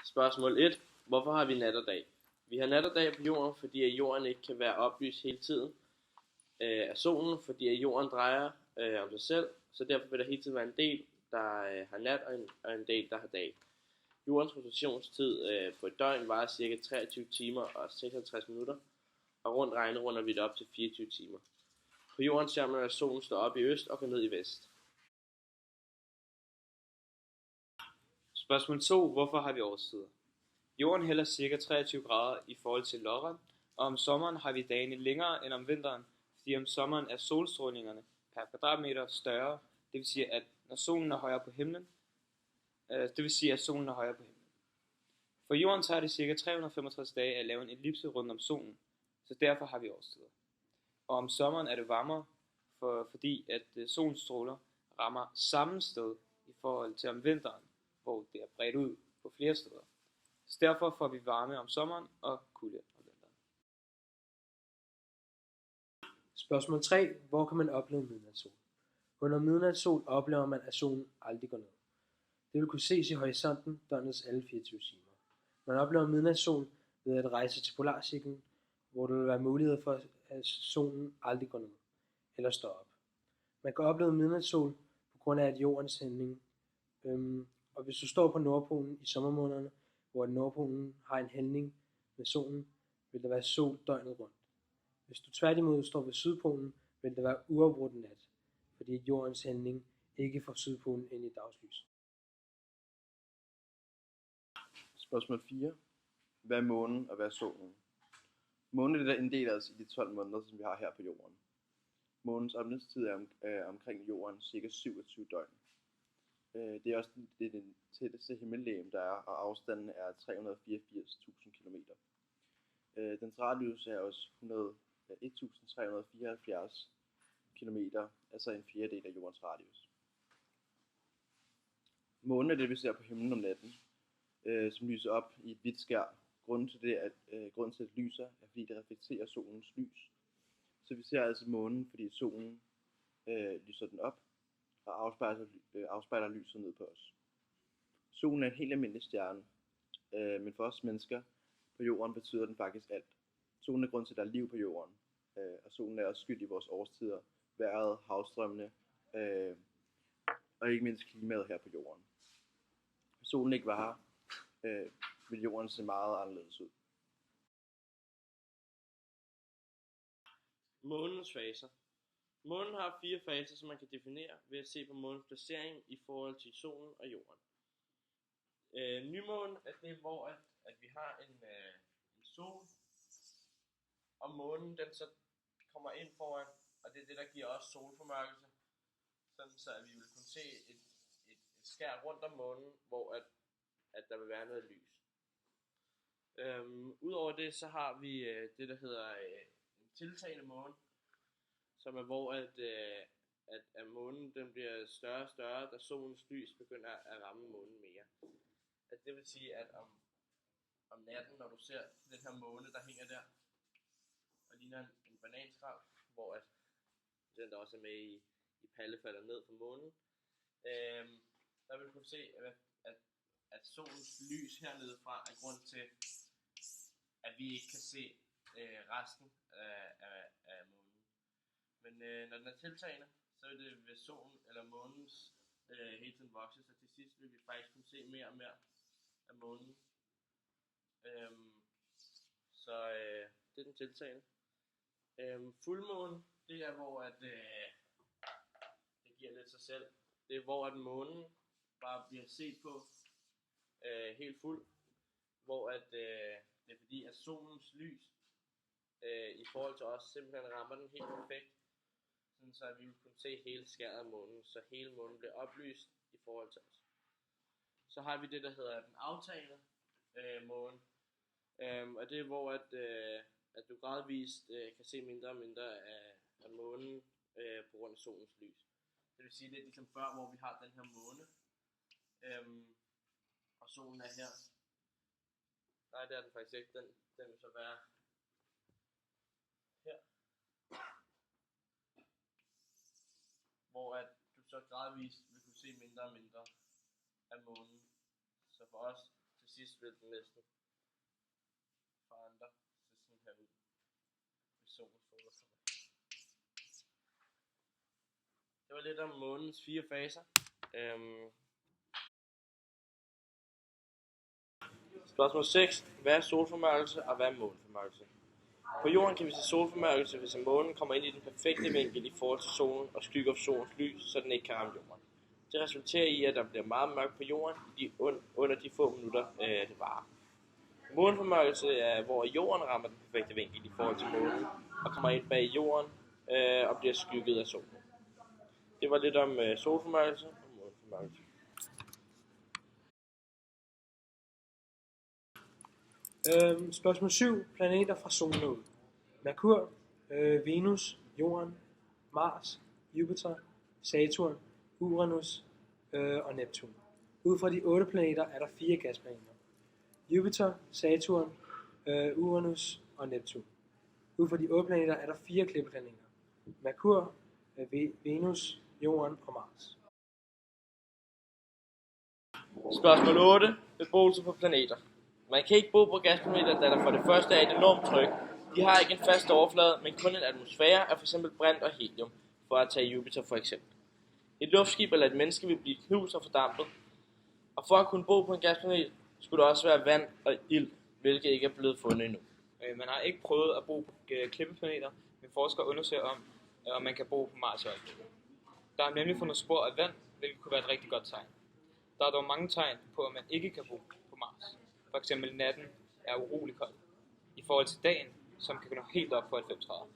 Spørgsmål 1. Hvorfor har vi nat og dag? Vi har nat og dag på jorden, fordi at jorden ikke kan være oplyst hele tiden af solen, fordi at jorden drejer om sig selv, så derfor vil der hele tiden være en del, der har nat, og en del, der har dag. Jordens rotationstid på et døgn varer ca. 23 timer og 56 minutter, og rundt regnet runder vi det op til 24 timer. På jorden ser man, at solen står op i øst og går ned i vest. Spørgsmål 2. Hvorfor har vi årstider? Jorden hælder ca. 23 grader i forhold til lodret, og om sommeren har vi dagene længere end om vinteren, fordi om sommeren er solstrålingerne per kvadratmeter større, det vil sige, at når solen er højere på himlen, For jorden tager det ca. 365 dage at lave en ellipse rundt om solen, så derfor har vi årstider. Og om sommeren er det varmere, fordi at solens stråler rammer samme sted i forhold til om vinteren, hvor det er bredt ud på flere steder. Så derfor får vi varme om sommeren og kulde om vinteren. Spørgsmål 3. Hvor kan man opleve midnatssol? Under midnatssol oplever man, at solen aldrig går ned. Det vil kunne ses i horisonten døgnets alle 24 timer. Man oplever midnatssol ved at rejse til polarcirklen, hvor der vil være mulighed for, at solen aldrig går ned eller står op. Man kan opleve midnatssol på grund af at jordens hældning. Og hvis du står på Nordpolen i sommermånederne, hvor Nordpolen har en hældning med solen, vil der være sol døgnet rundt. Hvis du tværtimod står ved Sydpolen, vil der være uafbrudt nat, fordi jordens hældning ikke får Sydpolen ind i dagslys. Spørgsmål 4. Hvad er månen og hvad er solen? Månen er det, der inddeler os i de 12 måneder, som vi har her på jorden. Månens omløbstid er omkring jorden ca. 27 døgn. Det er også det tætteste himmellegeme, der er, og afstanden er 384.000 km. Dens radius er også 1.374 km, altså en fjerdedel af jordens radius. Månen er det, vi ser på himlen om natten, som lyser op i et hvidt skær. Grunden til, at det lyser, er fordi det reflekterer solens lys. Så vi ser altså månen, fordi solen lyser den op og afspejler lyset ned på os. Solen er en helt almindelig stjerne, men for os mennesker på jorden betyder den faktisk alt. Solen er grund til, at der er liv på jorden, og solen er også skyld i vores årstider, vejret, havstrømmene og ikke mindst klimaet her på jorden. Hvis solen ikke var her, vil jorden se meget anderledes ud. Månens faser. Månen har 4 faser, som man kan definere ved at se på månens placering i forhold til solen og jorden. Nymånen er det, hvor at vi har en sol, og månen den så kommer ind foran, og det er det, der giver os solformørkelse, sådan så at vi vil kunne se et skær rundt om månen, hvor at der vil være noget lys. Udover det, så har vi det, der hedder en tiltagende måne, som er hvor at månen den bliver større og større, da solens lys begynder at ramme månen mere. At det vil sige, at om natten, når du ser den her måne, der hænger der, og ligner en bananskrald, hvor at den der også er med i palle falder ned fra månen, der vil du kunne se, at solens lys hernede fra er grund til, at vi ikke kan se resten af månen. Men når den er tiltagende, så vil det ved solen eller månens hele tiden vokse, så til sidst vil vi faktisk kunne se mere og mere af månen. Så det er den tiltagende. Fuldmåne, det er hvor at det giver lidt sig selv. Det er hvor at månen bare bliver set på helt fuld, hvor at det er fordi at solens lys i forhold til os simpelthen rammer den helt perfekt, sådan så at vi vil kunne se hele skæret af månen, så hele månen bliver oplyst i forhold til os. Så har vi det, der hedder den aftagende måne, og det er hvor at du gradvist kan se mindre og mindre af månen på grund af solens lys. Det vil sige, det er ligesom før, hvor vi har den her måne, og solen er her. Nej, det er den faktisk ikke. Den vil så være her. så gradvist vil kunne se mindre og mindre af månen. Så for os til sidst vil den næsten forandre til sådan her ud, hvis solen stråler sådan. Det var lidt om månens 4 faser. Spørgsmål 6. Hvad er solformørkelse, og hvad er måneformørkelse? På jorden kan vi se solformørkelse, hvis månen kommer ind i den perfekte vinkel i forhold til solen og skygger solens lys, så den ikke kan ramme jorden. Det resulterer i, at der bliver meget mørkt på jorden under de få minutter, det varer. Måneformørkelse er, hvor jorden rammer den perfekte vinkel i forhold til månen og kommer ind bag jorden og bliver skygget af solen. Det var lidt om solformørkelse og måneformørkelse. Spørgsmål 7. Planeter fra solen ud. Merkur, Venus, Jorden, Mars, Jupiter, Saturn, Uranus og Neptun. Ud fra de 8 planeter er der 4 gasplaneter. Jupiter, Saturn, Uranus og Neptun. Ud fra de 8 planeter er der 4 klippeplaneter. Merkur, Venus, Jorden og Mars. Spørgsmål 8. Beboelse på planeter. Man kan ikke bo på gasplaneter, da der for det første er et enormt tryk. De har ikke en fast overflade, men kun en atmosfære af f.eks. brint og helium, for at tage Jupiter for eksempel. Et luftskib eller et menneske vil blive knust og fordampet. Og for at kunne bo på en gasplanet, skulle der også være vand og ild, hvilket ikke er blevet fundet endnu. Man har ikke prøvet at bo på klippeplaneter, men forskere undersøger om man kan bo på Mars i øjeblikket. Der er nemlig fundet spor af vand, hvilket kunne være et rigtig godt tegn. Der er dog mange tegn på, at man ikke kan bo på Mars. For eksempel natten er urolig kold, i forhold til dagen, som kan nå helt op på 90 grader.